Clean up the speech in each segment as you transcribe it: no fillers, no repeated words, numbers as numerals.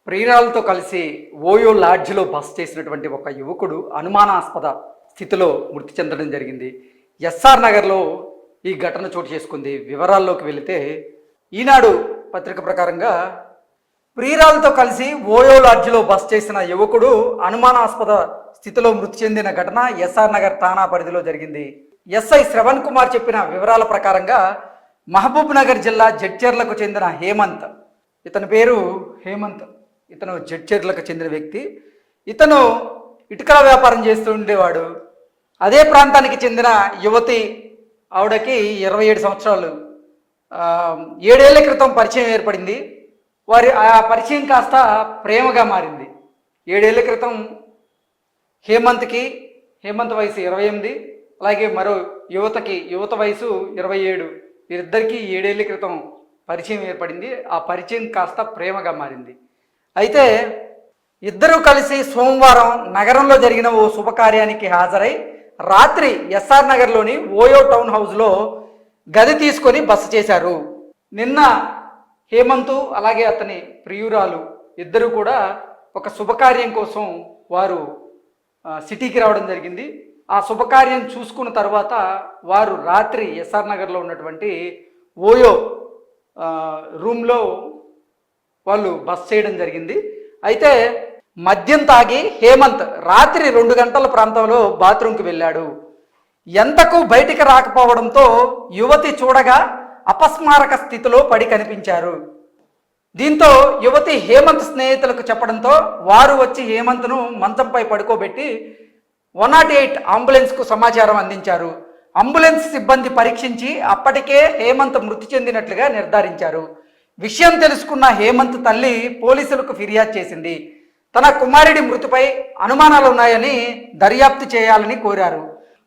ప్రియురాలతో కలిసి ఓయో లాడ్జ్లో బస చేసినటువంటి ఒక యువకుడు అనుమానాస్పద స్థితిలో మృతి చెందడం జరిగింది. ఎస్ఆర్ నగర్లో ఈ ఘటన చోటు చేసుకుంది. వివరాల్లోకి వెళితే ఈనాడు పత్రిక ప్రకారంగా ప్రియురాలతో కలిసి ఓయో లాడ్జ్లో బస చేసిన యువకుడు అనుమానాస్పద స్థితిలో మృతి చెందిన ఘటన ఎస్ఆర్ నగర్ ఠాణా పరిధిలో జరిగింది. ఎస్ఐ శ్రవణ్ కుమార్ చెప్పిన వివరాల ప్రకారంగా మహబూబ్ నగర్ జిల్లా జడ్చర్లకు చెందిన హేమంత్, ఇతని పేరు హేమంత్, ఇతను జడ్చర్లకు చెందిన వ్యక్తి. ఇతను ఇటుకల వ్యాపారం చేస్తూ ఉండేవాడు. అదే ప్రాంతానికి చెందిన యువతి, ఆవిడకి 27 సంవత్సరాలు. 7 ఏళ్ల క్రితం పరిచయం ఏర్పడింది. ఆ పరిచయం కాస్త ప్రేమగా మారింది. 7 ఏళ్ల క్రితం హేమంత్ వయసు 28, అలాగే మరో యువత వయసు 27. వీరిద్దరికీ 7 ఏళ్ల క్రితం పరిచయం ఏర్పడింది. ఆ పరిచయం కాస్త ప్రేమగా మారింది. అయితే ఇద్దరూ కలిసి సోమవారం నగరంలో జరిగిన ఓ శుభకార్యానికి హాజరై రాత్రి ఎస్ఆర్ నగర్లోని ఓయో టౌన్ హౌస్లో గది తీసుకొని బస చేశారు. నిన్న హేమంత్ అలాగే అతని ప్రియురాలు ఇద్దరు కూడా ఒక శుభకార్యం కోసం వారు సిటీకి రావడం జరిగింది. ఆ శుభకార్యం చూసుకున్న తర్వాత వారు రాత్రి ఎస్ఆర్ నగర్లో ఉన్నటువంటి ఓయో రూమ్లో వాళ్ళు బస్ చేయడం జరిగింది. అయితే మద్యం తాగి హేమంత్ రాత్రి 2 గంటల ప్రాంతంలో బాత్రూంకి వెళ్ళాడు. ఎంతకు బయటికి రాకపోవడంతో యువతి చూడగా అపస్మారక స్థితిలో పడి కనిపించారు. దీంతో యువతి హేమంత్ స్నేహితులకు చెప్పడంతో వారు వచ్చి హేమంత్ను మంచంపై పడుకోబెట్టి 108 అంబులెన్స్కు సమాచారం అందించారు. అంబులెన్స్ సిబ్బంది పరీక్షించి అప్పటికే హేమంత్ మృతి చెందినట్లుగా నిర్ధారించారు. విషయం తెలుసుకున్న హేమంత్ తల్లి పోలీసులకు ఫిర్యాదు చేసింది. తన కుమారుడి మృతిపై అనుమానాలు ఉన్నాయని దర్యాప్తు చేయాలని కోరారు.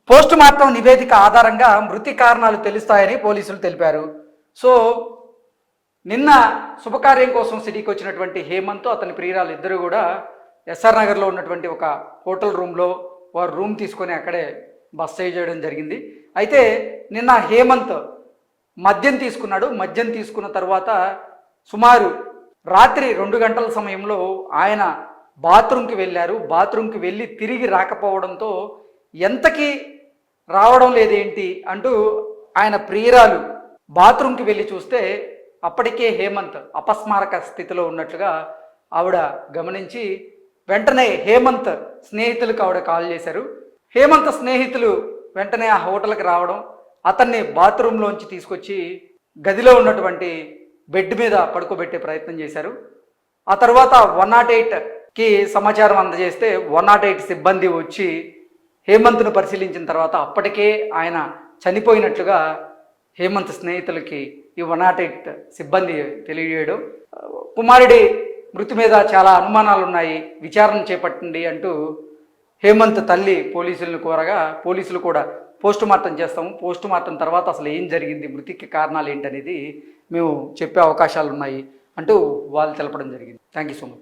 పోస్ట్ మార్టం నివేదిక ఆధారంగా మృతి కారణాలు తెలుస్తాయని పోలీసులు తెలిపారు. సో నిన్న శుభకార్యం కోసం సిటీకి వచ్చినటువంటి హేమంత్, అతని ప్రియురాలు ఇద్దరు కూడా ఎస్ఆర్ నగర్లో ఉన్నటువంటి ఒక హోటల్ రూమ్లో వారు రూమ్ తీసుకొని అక్కడే బస చేయడం జరిగింది. అయితే నిన్న హేమంత్ మద్యం తీసుకున్నాడు. మద్యం తీసుకున్న తర్వాత సుమారు రాత్రి 2 గంటల సమయంలో ఆయన బాత్రూంకి వెళ్ళారు. బాత్రూంకి వెళ్ళి తిరిగి రాకపోవడంతో ఎంతకీ రావడం లేదేంటి అంటూ ఆయన ప్రియురాలు బాత్రూంకి వెళ్ళి చూస్తే అప్పటికే హేమంత్ అపస్మారక స్థితిలో ఉన్నట్లుగా ఆవిడ గమనించి వెంటనే హేమంత్ స్నేహితులకు ఆవిడ కాల్ చేశారు. హేమంత్ స్నేహితులు వెంటనే ఆ హోటల్కి రావడం, అతన్ని బాత్రూంలోంచి తీసుకొచ్చి గదిలో ఉన్నటువంటి బెడ్ మీద పడుకోబెట్టే ప్రయత్నం చేశారు. ఆ తర్వాత 108కి సమాచారం అందజేస్తే 108 సిబ్బంది వచ్చి హేమంత్ను పరిశీలించిన తర్వాత అప్పటికే ఆయన చనిపోయినట్లుగా హేమంత్ స్నేహితులకి ఈ 108 సిబ్బంది తెలియజేయడం, కుమారుడి మృతి మీద చాలా అనుమానాలు ఉన్నాయి, విచారణ చేపట్టండి అంటూ హేమంత్ తల్లి పోలీసులను కోరగా పోలీసులు కూడా పోస్ట్ మార్టం చేస్తాము, పోస్ట్ మార్టం తర్వాత అసలు ఏం జరిగింది, మృతికి కారణాలు ఏంటనేది మేము చెప్పే అవకాశాలు ఉన్నాయి అంటూ వాళ్ళు తెలపడం జరిగింది. Thank you so much.